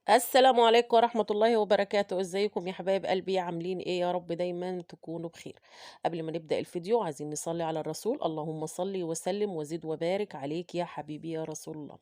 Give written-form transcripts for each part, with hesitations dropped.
السلام عليكم ورحمة الله وبركاته، ازيكم يا حبايب قلبي عاملين ايه؟ يا رب دايما تكونوا بخير. قبل ما نبدأ الفيديو عايزين نصلي على الرسول، اللهم صل وسلم وزد وبارك عليك يا حبيبي يا رسول الله.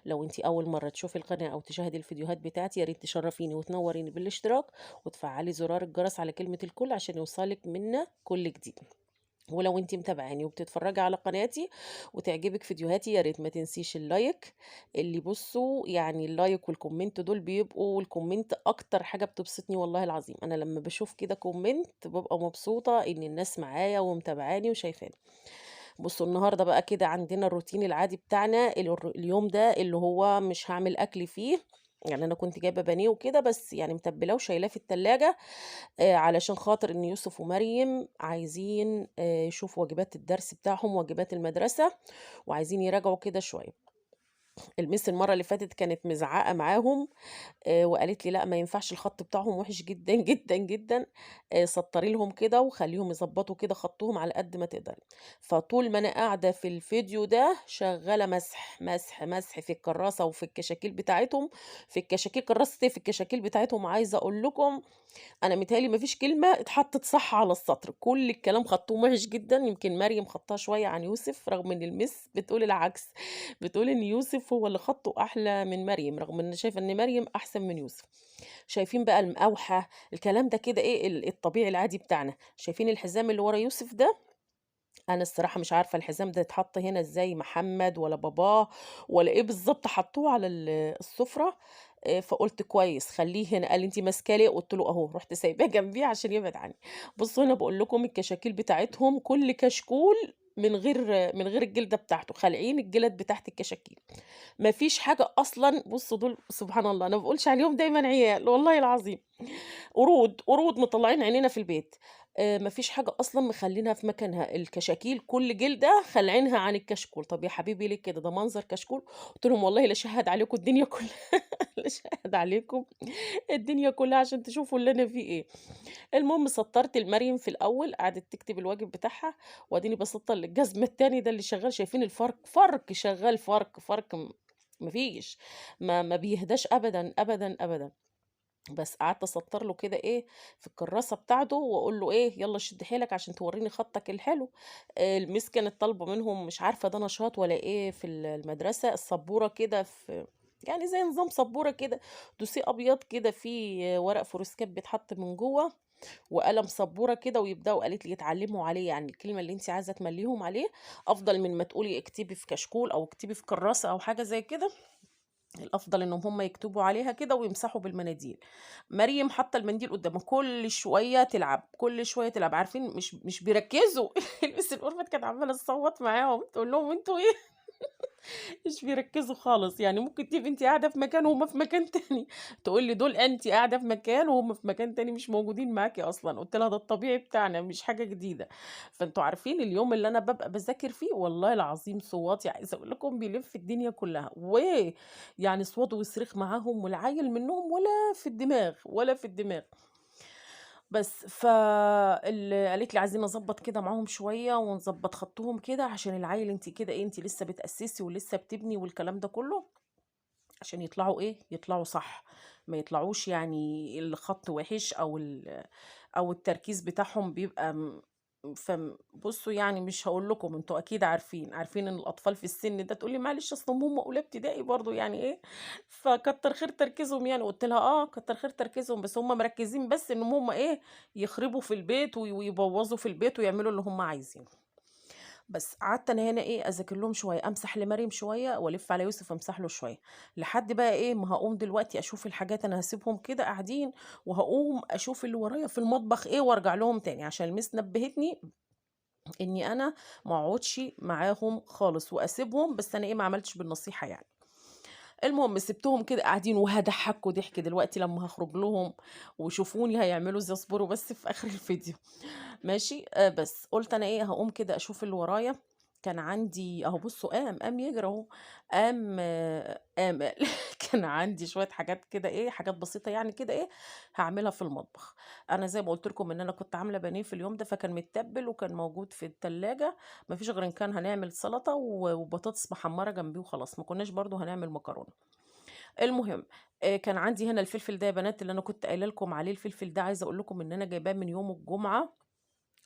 لو انتي أول مرة تشوفي القناة أو تشاهدي الفيديوهات بتاعتي يا ريت تشرفيني وتنوريني بالاشتراك وتفعلي زرار الجرس على كلمة الكل عشان يوصلك منا كل جديد. ولو انتي متابعاني وبتتفرجي على قناتي وتعجبك فيديوهاتي يا ريت ما تنسيش اللايك. اللي بصوا يعني اللايك والكومنت دول بيبقوا الكومنت اكتر حاجة بتبسطني والله العظيم، انا لما بشوف كده كومنت ببقى مبسوطة ان الناس معايا ومتابعاني وشايفاني. بصوا النهارده بقى كده عندنا الروتين العادي بتاعنا اليوم ده اللي هو مش هعمل اكل فيه. يعني انا كنت جايبه بانيه وكده بس يعني متبلاه وشايلاه في التلاجة، علشان خاطر إن يوسف ومريم عايزين يشوفوا واجبات الدرس بتاعهم، واجبات المدرسة، وعايزين يراجعوا كده شوية. المِس المرّة اللي فاتت كانت مزعّقة معاهم، وقالت لي: "لأ ما ينفعش الخط بتاعهم وِحِش جدًا، جدًا، جدًا، سطّري لهم كده وخلّيهم يضبّطوا كده خطّهم على قد ما تقدري." فطول ما أنا قاعدة في الفيديو ده شغّالة مسح، مسح، مسح في الكرّاسة وفي الكشاكيل بتاعتهم، في الكشاكيل كرّاسة إيه، في الكشاكيل بتاعتهم عايزة أقول لكم أنا متهيأ لي ما فيش كلمة اتحطّت صح على السطر، كل الكلام خطّهم وِحِش جدًا، يمكن مريم خطّها شوية عن يوسف، رغم إن المِس بتقول العكس، بتقول إن يوسف هو اللي خطّه أحلى من مريم، رغم إن شايفة إن مريم أحسن من يوسف. شايفين بقى المقاوحة، الكلام ده كده إيه الطبيعي العادي بتاعنا، شايفين الحزام اللي ورا يوسف ده؟ أنا الصراحة مش عارفة الحزام ده اتحط هنا إزاي، محمد والّا باباه والّا إيه بالضبط حطّوه على السفرة، فقُلت كويس خلّيه هنا، قال لي: "أنتِ ماسكاه ليه؟" قُلت له: "أهو." رُحت سايباه جنبيه عشان يبعد عني. بُصّوا هنا باقول لكم الكشاكيل بتاعتهم كل كشكول من غير الجلدة بتاعته، خالعين الجلد بتاعة الكشاكيل. ما فيش حاجة أصلًا بُصّوا دول سبحان الله، أنا ما باقولش عليهم دايمًا عيال والله العظيم. قرود، قرود مطلّعين عينينا في البيت. ما فيش حاجة أصلًا مخلّينها في مكانها، الكشاكيل كل جلدة خالعينها عن الكشكول، طَب يا حبيبي ليه كده، ده منظر كشكول؟ قُلت لهم: "والله لاشهّد عليكم الدنيا كلّها لاشهّد عليكم الدنيا كلّها عشان تشوفوا اللي أنا فيه إيه." المهم سطّرت لمريم في الأول، قعدت تكتب الواجب بتاعها، وأديني باسطّر للجزمة التاني ده اللي شغّال، شايفين الفرق؟ فرْك شغّال فرْك، فرْك ما فيش، ما بيهداش أبدًا، أبدًا، أبدًا. بس قعدت أسطّر له كده إيه، في الكرّاسة بتاعته وأقول له إيه، يالّا شد حيلك عشان تورّيني خطّك الحلو. المِس كانت طالبة منهم مش عارفة ده نشاط والّا إيه في المدرسة، السبورة كده يعني زي نظام سبورة كده، دوسيه أبيض كده فيه ورق فوروسكاب بيتحط من جوّه وقلم سبورة كده ويبدأوا قالت لي يتعلّموا عليه، يعني الكلمة اللي أنتِ عايزة تملّيهم عليه أفضل من ما تقولي اكتبي في كشكول أو اكتبي في كرّاسة أو حاجة زي كده. الأفضل إنهم هم يكتبوا عليها كده ويمسحوا بالمناديل. مريم حاطة المنديل قدامها، كل شوية تلعب، كل شوية تلعب، عارفين مش بيركّزوا المِس الأُلفت كانت عمّالة تصوّت معاهم، تقول لهم: "أنتم إيه؟" مش بيركّزوا خالص، يعني ممكن تبقي أنتِ قاعدة في مكان وهُم في مكان تاني، تقول لي: "دول أنتِ قاعدة في مكان وهُم في مكان تاني مش موجودين معاكِ أصلًا." قُلت لها: "ده الطبيعي بتاعنا مش حاجة جديدة." فأنتم عارفين اليوم اللي أنا بابقى باذاكر فيه والله العظيم صوّاتي عايزة أقول لكم بيلِف الدنيا كلّها، ويعني صوات وصريخ معاهم والعيّل منّهم ولا في الدماغ، ولا في الدماغ. بس قالت لي: "عايزين نضبّط كده معاهم شوية ونضبّط خطّهم كده عشان العيّل أنتِ كده إيه، أنتِ لسه بتأسّسي ولسه بتبني والكلام ده كلّه، عشان يطلعوا إيه، يطلعوا صح، ما يطلعوش يعني الخط وِحِش أو التركيز بتاعهم بيبقى بُصّوا يعني مش هاقول لكم أنتم أكيد عارفين إن الأطفال في السن ده تقول لي: "معلش أصل هم أولى ابتدائي برضه يعني إيه، فكتّر خير تركيزهم يعني." قُلت لها: "آه، كتّر خير تركيزهم، بس هم مركّزين بس إن هم إيه، يخربوا في البيت ويبوّظوا في البيت ويعملوا اللي هم عايزينه." بس قعدت أنا هنا إيه، أذاكر لهم شوية، أمسح لمريم شوية وألِف على يوسف أمسح له شوية، لحد بقى إيه، ما هاقوم دلوقتي أشوف الحاجات أنا هاسيبهم كده قاعدين، وهاقوم أشوف اللي ورايا في المطبخ إيه وأرجع لهم تاني، عشان المِس نبهتني إني أنا ما اقعدش معاهم خالص وأسيبهم، بس أنا إيه، ما عملتش بالنصيحة يعني. المهم سِبتهم كده قاعدين وهاضحّكوا ضحك دلوقتي لمّا هاخرج لهم ويشوفوني هيعملوا إزاي، اصبروا بس في آخر الفيديو. ماشي، بس قُلت أنا إيه، هاقوم كده أشوف اللي ورايا، كان عندي أهو بُصّوا قام يجري أهو، قام كان عندي شوية حاجات كده إيه، حاجات بسيطة يعني كده إيه، هاعملها في المطبخ. أنا زي ما قُلت لكم إن أنا كنت عاملة بانيه في اليوم ده، فكان متّبل وكان موجود في التلاجة، ما فيش غير إن كان هنعمل سلطة وبطاطس محمّرة جنبيه وخلاص، ما كناش برضه هنعمل مكرونة. المهم كان عندي هنا الفلفل ده يا بنات اللي أنا كنت قايلة لكم عليه، الفلفل ده عايزة أقول لكم إن أنا جايباه من يوم الجمعة،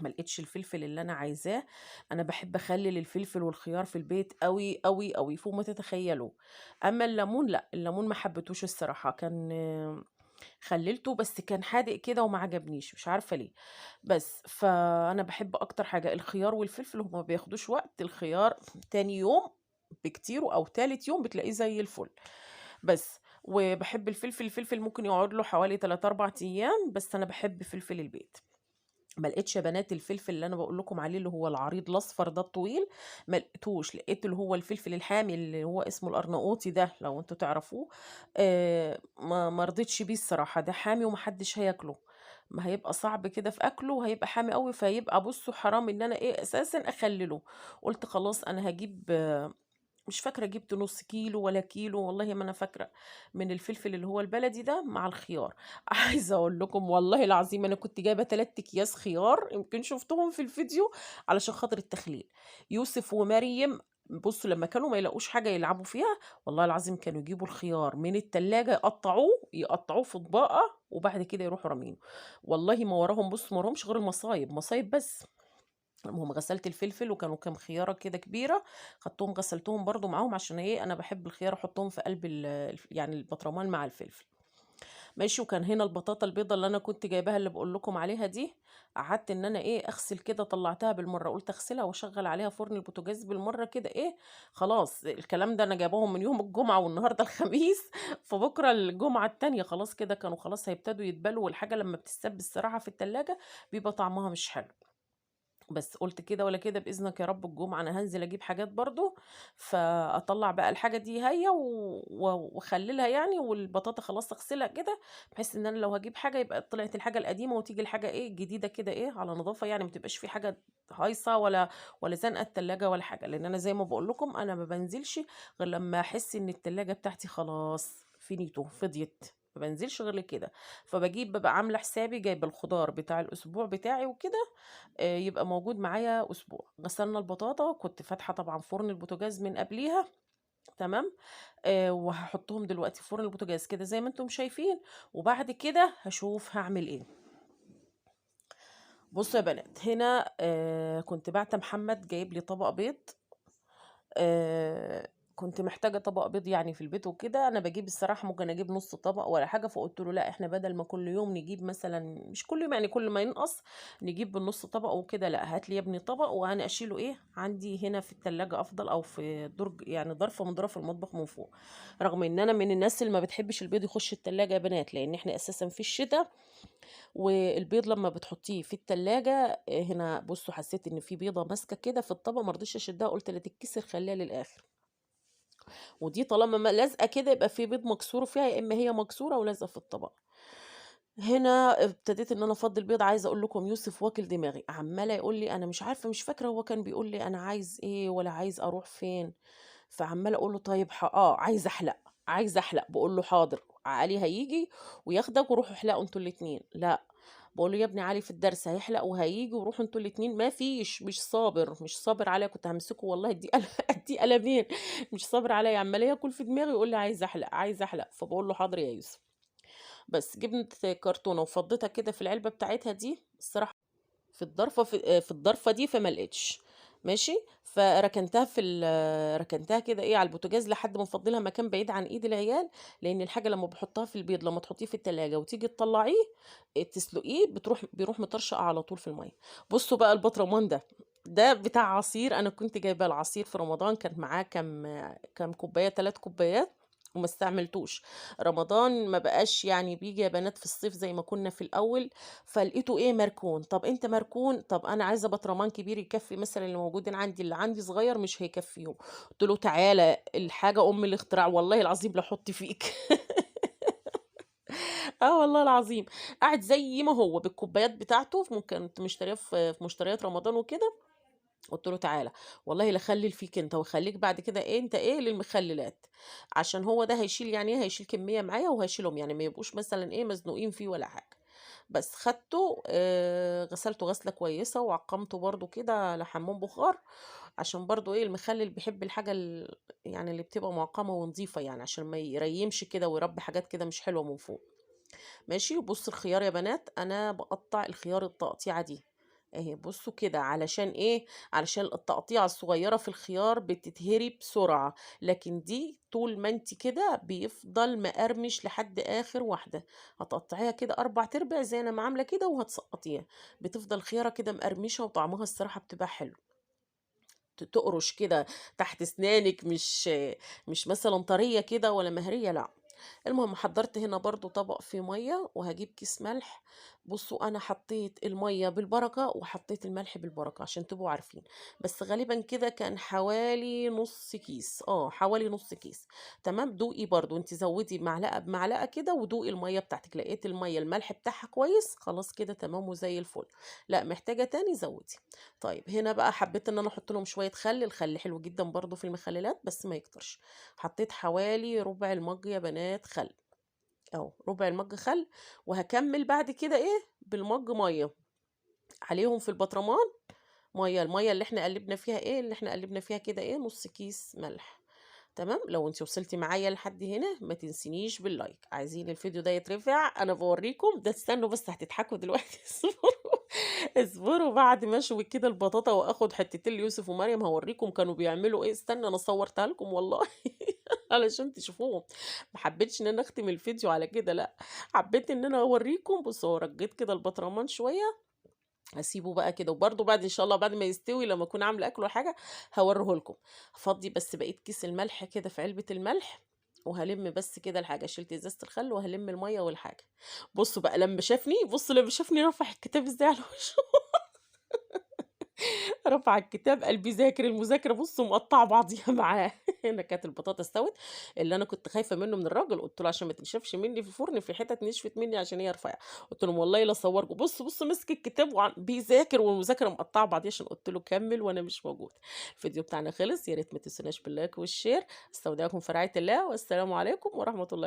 ما لقيتش الفلفل اللي أنا عايزاه. أنا باحب أخلِّل الفلفل والخيار في البيت أوي، أوي، أوي، فوق ما تتخيّلوا. أمّا الليمون لأ، الليمون ما حبيتهوش الصراحة، كان خلِّلته بس كان حادق كده وما عجبنيش، مش عارفة ليه. بس، فأنا باحب أكتر حاجة الخيار والفلفل، هُم ما بياخدوش وقت، الخيار تاني يوم بكتير أو تالت يوم بتلاقيه زي الفل. بس، وباحب الفلفل، الفلفل ممكن يقعد له حوالي 3، 4 أيام، بس أنا باحب فلفل البيت. ما لقيتش يا بنات الفلفل اللي أنا باقول لكم عليه اللي هو العريض الأصفر ده الطويل، ما لقيتهوش، لقيت اللي هو الفلفل الحامي اللي هو اسمه القرناقوطي ده لو أنتم تعرفوه. ما رضيتش بيه الصراحة، ده حامي وما حدش هياكله، ما هيبقى صعب كده في أكله وهيبقى حامي أوي، فيبقى بُصّوا حرام إن أنا أساسًا أخلّله. قُلت خلاص أنا هاجيب، مش فاكرة جِبت نُص كيلو والّا كيلو والله ما أنا فاكرة، من الفلفل اللي هو البلدي ده مع الخيار. عايزة أقول لكم والله العظيم أنا كنت جايبة 3 أكياس خيار، يمكن شُفتهم في الفيديو علشان خاطر التخليل. يوسف ومريم بُصّوا لمّا كانوا ما يلاقوش حاجة يلعبوا فيها، والله العظيم كانوا يجيبوا الخيار من التلاجة يقطّعوه في أطباقة وبعد كده يروحوا رامينه. والله ما وراهم بُص ما وراهمش غير المصايب، مصايب بس. المهم غسلت الفلفل وكانوا كام خيارة كده كبيرة، خدتهم غسلتهم برضه معاهم عشان أنا باحب الخيار أحطهم في قلب يعني البطرمان مع الفلفل. ماشي، وكان هنا البطاطا البيضا اللي أنا كنت جايباها اللي باقول لكم عليها دي، قعدت إن أنا أغسل كده طلّعتها بالمرّة، قُلت أغسلها وأشغّل عليها فرن البوتاجاز بالمرّة كده خلاص الكلام ده أنا جايباهم من يوم الجمعة والنهارده الخميس، فبكرة الجمعة التانية خلاص كده كانوا خلاص هيبتدوا يتبلوا، والحاجة لمّا بتتساب الصراحة في التلاجة بيبقى طعمها مش حلو. بس قُلت كده ولا كده بإذنك يا رب الجمعة أنا هانزل أجيب حاجات برضه، فأطلّع بقى الحاجة دي هي واخلّلها يعني، والبطاطا خلاص أغسلها كده، بحيث إن أنا لو هاجيب حاجة يبقى طلعت الحاجة القديمة وتيجي الحاجة الجديدة كده على نضافة يعني، ما تبقاش في حاجة هايصة ولا زانقة التلاجة ولا حاجة، لإن أنا زي ما باقول لكم أنا ما بانزلش غير لمّا أحس إن التلاجة بتاعتي خلاص فينيتو فضيت، ما بانزلش غير لكده. بابقى عاملة حسابي جايبة الخضار بتاع الأسبوع بتاعي وكده، يبقى موجود معايا أسبوع. غسلنا البطاطا، كنت فاتحة طبعًا فرن البوتاجاز من قبليها، تمام. وهاحطهم دلوقتي في فرن البوتاجاز كده زي ما أنتم شايفين، وبعد كده هاشوف هاعمل إيه. بُصّوا يا بنات، هنا كنت باعتة محمد جايب لي طبق بيض، كنت محتاجة طبق بيض يعني في البيت وكده، أنا باجيب الصراحة ممكن أجيب نُص طبق ولا حاجة، فقُلت له: "لأ إحنا بدل ما كل يوم نجيب مثلًا مش كل يوم يعني كل ما ينقص نجيب بالنُص طبق وكده، لأ هات لي يا ابني طبق وأنا أشيله عندي هنا في التلاجة أفضل أو في درج يعني ضرفة من ضرف المطبخ من فوق." رغم إن أنا من الناس اللي ما بتحبش البيض يخش التلاجة يا بنات، لإن إحنا أساسًا في الشتا والبيض لمّا بتحطيه في التلاجة هنا بُصّوا حسيت إن في بيضة ماسكة كده في الطبق ما رضيتش أشدها، قُلت لا تتكسر خلّيها للآخر. ودي طالما لازقة كده يبقى في بيض مكسور فيها، يا إما هي مكسورة ولازقة في الطبق. هنا ابتديت إن أنا أفضّي البيض، عايزة أقول لكم يوسف واكل دماغي، عمّال يقول لي أنا مش عارفة مش فاكرة هو كان بيقول لي أنا عايز إيه والّا عايز أروح فين، فعمّالة أقول له طيب عايزة أحلق، عايزة أحلق، باقول له حاضر، علي هييجي وياخدك وروحوا احلقوا أنتم الاتنين، لأ، باقول له يا ابني علي في الدرس هيحلق وهييجي وروحوا أنتم الاتنين، ما فيش، مش صابر، مش صابر عليَّ، كنت هامسكه والله أدّيه أدّيه قلمين، مش صابر عليَّ، عمّال ياكل في دماغي ويقول لي عايز أحلق، عايز أحلق، فباقول له حاضر يا يوسف. بس جبنة كرتونة وفضّيتها كده في العلبة بتاعتها دي، الصراحة في الضرفة دي فما لقيتش، ماشي، فركنتها ركنتها كده على البوتاجاز لحد ما أفضّي لها مكان بعيد عن إيد العيال، لإن الحاجة لمّا باحطها في البيض لمّا تحطيه في التلاجة وتيجي تطلّعيه تسلقيه بيروح مطرشق على طول في المَيّة. بُصّوا بقى البطرمان ده بتاع عصير، أنا كنت جايباه العصير في رمضان كان معاه كام كوباية، 3 كوبايات وما استعملتوش. رمضان ما بقاش يعني بييجي يا بنات في الصيف زي ما كنا في الأول، فلقيته مركون، طب أنت مركون، طب أنا عايزة برطمان كبير يكفّي مثلًا اللي موجودين عندي، اللي عندي صغير مش هيكفّيهم، قُلت له: "تعالَ الحاجة أم الاختراع والله العظيم لاحُط فيك." آه والله العظيم، قاعد زي ما هو بالكوبايات بتاعته كنت مشترياه في مشتريات رمضان وكده، قُلت له: "تعالَ والله لا أخلِّل فيك أنت وأخلّيك بعد كده أنت للمخلّلات." عشان هو ده هيشيل يعني هيشيل كمية معايا وهاشيلهم، يعني ما يبقوش مثلًا مزنوقين فيه ولا حاجة. بس خدته غسلته غسلة كويسة وعقّمته برضه كده على حمّام بخار، عشان برضه إيه المخلل بيحب الحاجة يعني اللي بتبقى معقمة ونضيفة يعني عشان ما يريمش كده ويربي حاجات كده مش حلوة من فوق. ماشي. وبص الخيار يا بنات انا بقطع الخيار التقطيعة دي اهي، بصوا كده علشان ايه؟ علشان التقطيعة الصغيرة في الخيار بتتهري بسرعة، لكن دي طول ما انت كده بيفضل مقرمش لحد اخر واحدة. هتقطعيها كده 4/4 زي انا ما عاملة كده وهتسقطيها، بتفضل خيارة كده مقرمشة وطعمها الصراحة بتبقى حلو. تقرش كده تحت اسنانك، مش مثلا طرية كده ولا مهرية، لا. المهم حضرت هنا برضو طبق فيه مية وهجيب كيس ملح. بصوا انا حطيت المية بالبركة وحطيت الملح بالبركة عشان تبقوا عارفين، بس غالبا كده كان حوالي نص كيس، حوالي نص كيس. تمام. دوقي برضو انت زودي معلقة بمعلقة كده ودوقي المية بتاعتك، لقيت المية الملح بتاعها كويس خلاص كده تمام وزي الفل. لا محتاجة تاني زودي. طيب هنا بقى حبيت ان انا احط لهم شوية خل، الخل حلو جدا برضو في المخللات بس ما يكترش. حطيت حوالي ربع المج يا بنات خل، اهو ربع المج خل. وهكمل بعد كده ايه بالمج ميه عليهم في البطرمان. الميه اللي احنا قلبنا فيها ايه، اللي احنا قلبنا فيها كده ايه نص كيس ملح. تمام. لو انت وصلتي معايا لحد هنا ما تنسينيش باللايك. عايزين الفيديو ده يترفع انا بوريكم ده، استنوا بس هتضحكوا دلوقتي اصبروا. اصبروا بعد ما اشوي كده البطاطا واخد حتتين ليوسف ومريم هوريكم كانوا بيعملوا ايه. استنى انا صورتها لكم والله علشان تشوفوهم. ما حبيتش ان انا اختم الفيديو على كده، لا، حبيت ان انا اوريكم. بصوا رجيت كده البطرمان شويه، هسيبه بقى كده وبرده بعد ان شاء الله بعد ما يستوي لما اكون عامله اكل ولا حاجه هوريه لكم. هفضي بس بقيت كيس الملح كده في علبه الملح، وهلم بس كده الحاجه، شلت ازازه الخل وهلم الميه والحاجه. بصوا بقى لما شافني، بصوا لما شافني رفع الكتاب ازاي على وشه رفع الكتاب قال بيذاكر المذاكرة بُص مقطّعة بعضيها معاه هنا كانت البطاطا استوت، اللي أنا كنت خايفة منه من الراجل، قُلت له: "عشان ما تنشفش مني في الفرن في حتت نشفت مني عشان هي رفيعة." قُلت لهم: "والله لا أصوركم." بُص مسك الكتاب بيذاكر والمذاكرة مقطّعة بعضيها عشان قُلت له: "كمّل وأنا مش موجودة." الفيديو بتاعنا خلص، يا ريت ما تنسوناش باللايك والشير، أستودعكم في رعاية الله والسلام عليكم ورحمة الله